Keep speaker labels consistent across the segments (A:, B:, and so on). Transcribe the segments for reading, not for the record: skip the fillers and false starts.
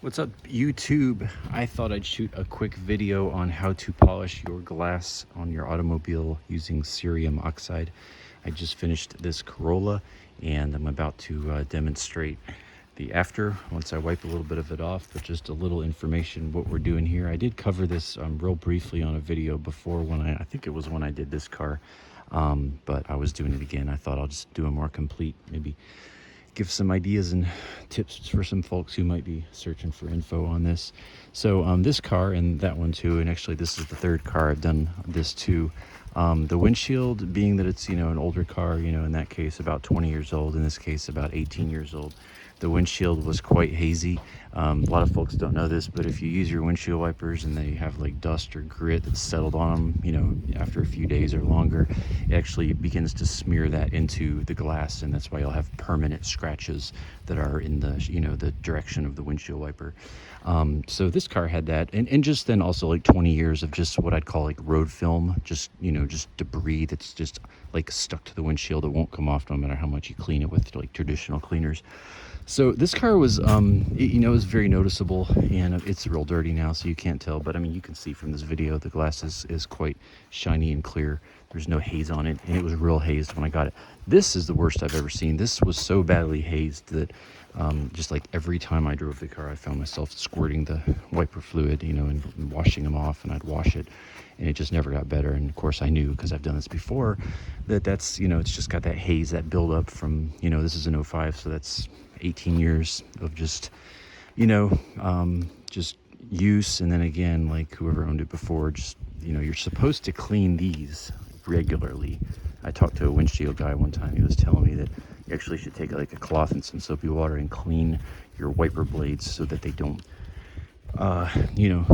A: What's up, YouTube? I thought I'd shoot a quick video on how to polish your glass on your automobile using cerium oxide. I just finished this Corolla and I'm about to demonstrate the after once I wipe a little bit of it off, but just a little information what we're doing here. I did cover this real briefly on a video before when I think it was when I did this car, but I was doing it again. I thought I'll just do a more complete, maybe give some ideas and tips for some folks who might be searching for info on this. So this car and that one too, and actually this is the third car I've done this to. The windshield, being that it's, an older car, in that case about 20 years old, in this case about 18 years old, the windshield was quite hazy. A lot of folks don't know this, but if you use your windshield wipers and they have like dust or grit that's settled on them, after a few days or longer, it actually begins to smear that into the glass, and that's why you'll have permanent scratches that are in the, the direction of the windshield wiper. So this car had that, and just then also like 20 years of just what I'd call like road film, just debris that's just like stuck to the windshield. It won't come off no matter how much you clean it with like traditional cleaners. So this car was, it was very noticeable, and it's real dirty now, so you can't tell. But I mean, you can see from this video, the glass is quite shiny and clear. There's no haze on it, and it was real hazed when I got it. This is the worst I've ever seen. This was so badly hazed that just like every time I drove the car, I found myself squirting the wiper fluid, and washing them off, and I'd wash it, and it just never got better. And of course I knew, because I've done this before, that's, it's just got that haze, that buildup from, this is an 05, so that's 18 years of just, just use. And then again, like whoever owned it before, just, you're supposed to clean these regularly. I talked to a windshield guy one time. He was telling me that you actually should take like a cloth and some soapy water and clean your wiper blades so that they don't,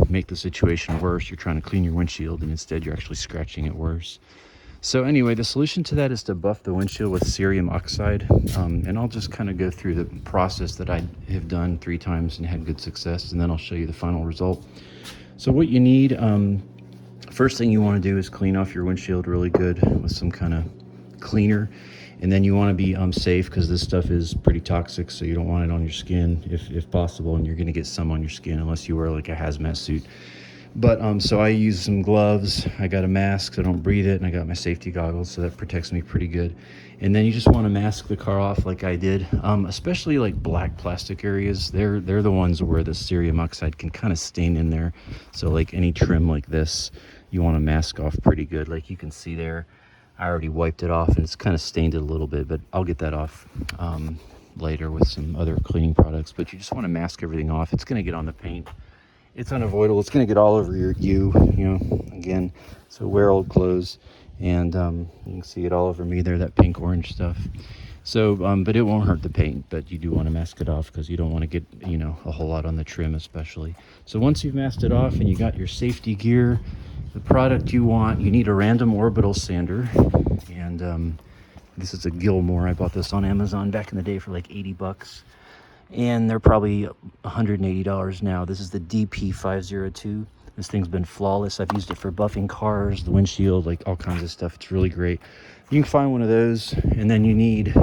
A: make the situation worse. You're trying to clean your windshield and instead you're actually scratching it worse. So anyway, the solution to that is to buff the windshield with cerium oxide. And I'll just kind of go through the process that I have done 3 times and had good success, and then I'll show you the final result. So what you need, first thing you want to do is clean off your windshield really good with some kind of cleaner. And then you want to be safe, because this stuff is pretty toxic, so you don't want it on your skin if possible, and you're going to get some on your skin unless you wear like a hazmat suit. But so I use some gloves, I got a mask so I don't breathe it, and I got my safety goggles, so that protects me pretty good. And then you just want to mask the car off like I did, especially like black plastic areas. They're the ones where the cerium oxide can kind of stain in there. So like any trim like this, you want to mask off pretty good. Like you can see there, I already wiped it off and it's kind of stained it a little bit, but I'll get that off later with some other cleaning products. But you just want to mask everything off. It's going to get on the paint. It's unavoidable. It's going to get all over you again. So wear old clothes, and you can see it all over me there, that pink orange stuff. So but it won't hurt the paint, but you do want to mask it off because you don't want to get a whole lot on the trim especially. So once you've masked it off and you got your safety gear, the product you want, you need a random orbital sander, and this is a Gilmore. I bought this on Amazon back in the day for like 80 bucks. And they're probably $180 now. This is the DP502. This thing's been flawless. I've used it for buffing cars, the windshield, like all kinds of stuff. It's really great. You can find one of those, and then you need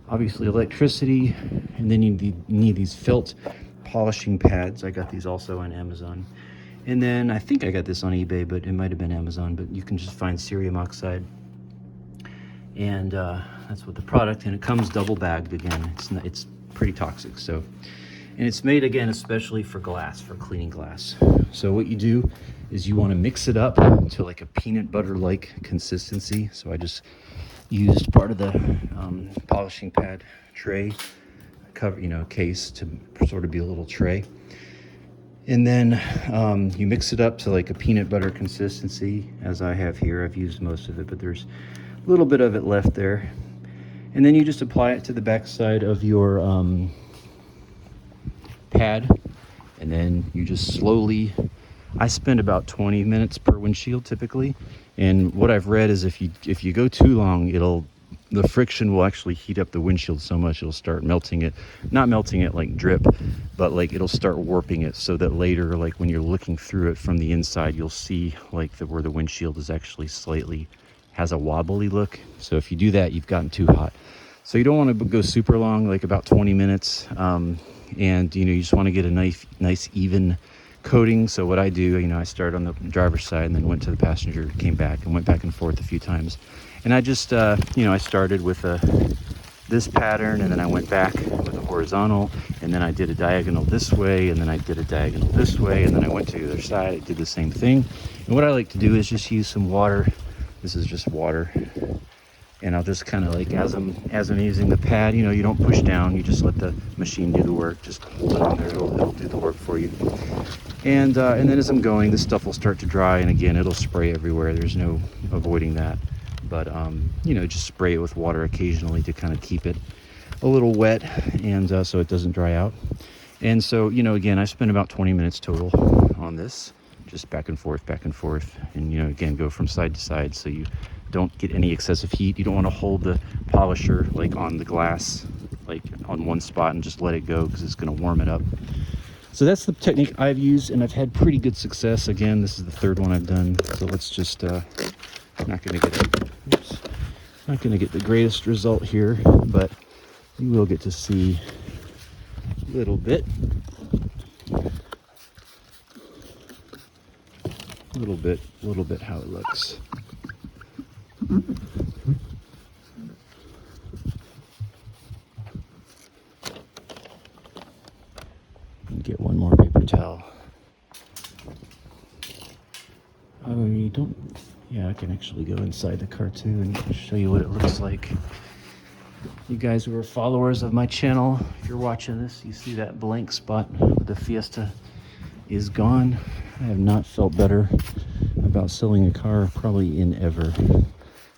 A: obviously electricity, and then you need these felt polishing pads. I got these also on Amazon. And then I think I got this on eBay, but it might have been Amazon, but you can just find cerium oxide. And that's what the product, and it comes double bagged again. It's pretty toxic. So, and it's made again especially for glass, for cleaning glass. So what you do is you want to mix it up to like a peanut butter like consistency. So I just used part of the polishing pad tray cover, case to sort of be a little tray. And then you mix it up to like a peanut butter consistency, as I have here. I've used most of it, but there's a little bit of it left there. And then you just apply it to the backside of your pad, and then you just slowly, I spend about 20 minutes per windshield typically. And what I've read is if you go too long, the friction will actually heat up the windshield so much it'll start melting it. Not melting it like drip, but like it'll start warping it, so that later, like when you're looking through it from the inside, you'll see like where the windshield is actually slightly has a wobbly look. So if you do that, you've gotten too hot. So you don't want to go super long, like about 20 minutes. And you just want to get a nice even coating. So what I do, I started on the driver's side and then went to the passenger, came back and went back and forth a few times. And I just, I started with this pattern, and then I went back with a horizontal, and then I did a diagonal this way, and then I did a diagonal this way, and then I went to the other side. I did the same thing. And what I like to do is just use some water. This is just water. And I'll just kind of like, as I'm using the pad, you don't push down, you just let the machine do the work. Just hold it on there, it'll do the work for you. And then as I'm going, this stuff will start to dry, and again, it'll spray everywhere. There's no avoiding that. But, just spray it with water occasionally to kind of keep it a little wet, and so it doesn't dry out. And so, again, I spent about 20 minutes total on this, just back and forth, and, again, go from side to side so you don't get any excessive heat. You don't want to hold the polisher like on the glass, like on one spot, and just let it go, because it's going to warm it up. So that's the technique I've used, and I've had pretty good success. Again, this is the third one I've not going to get the greatest result here, but you will get to see a little bit how it looks. Get one more paper towel. Oh, you don't. Yeah, I can actually go inside the car too and show you what it looks like. You guys who are followers of my channel, if you're watching this, you see that blank spot with the Fiesta is gone. I have not felt better about selling a car probably in ever.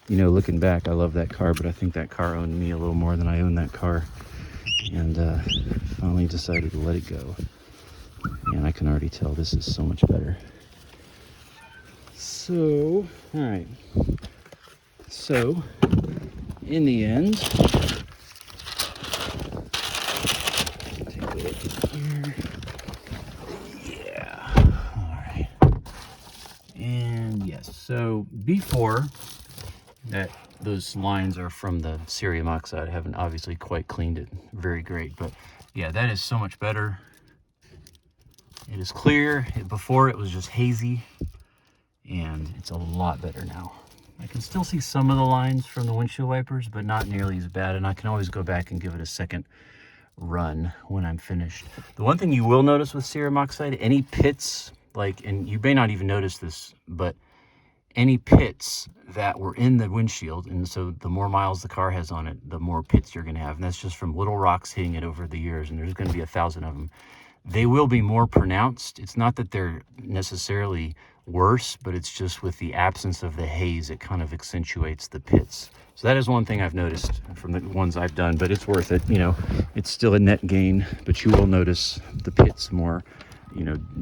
A: Looking back, I love that car, but I think that car owned me a little more than I owned that car. And finally decided to let it go. And I can already tell this is so much better. So, all right. So, in the end, take a look at here. Yeah. All right. And yes, so before that, those lines are from the cerium oxide. I haven't obviously quite cleaned it very great, but yeah, that is so much better. It is clear. Before it was just hazy, and it's a lot better now. I can still see some of the lines from the windshield wipers, but not nearly as bad, and I can always go back and give it a second run when I'm finished. The one thing you will notice with cerium oxide, any pits, and you may not even notice this, but any pits that were in the windshield, and so the more miles the car has on it, the more pits you're going to have, and that's just from little rocks hitting it over the years, and there's going to be 1,000 of them. They will be more pronounced. It's not that they're necessarily worse, but it's just with the absence of the haze, it kind of accentuates the pits. So that is one thing I've noticed from the ones I've done, but it's worth it. It's still a net gain, but you will notice the pits more,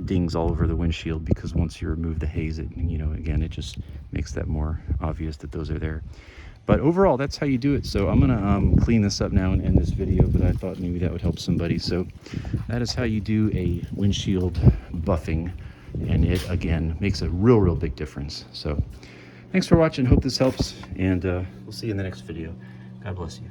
A: dings all over the windshield, because once you remove the haze, again, it just makes that more obvious that those are there. But overall, that's how you do it. So I'm gonna clean this up now and end this video, but I thought maybe that would help somebody. So that is how you do a windshield buffing, and it again makes a real big difference. So thanks for watching. Hope this helps, and we'll see you in the next video. God bless you.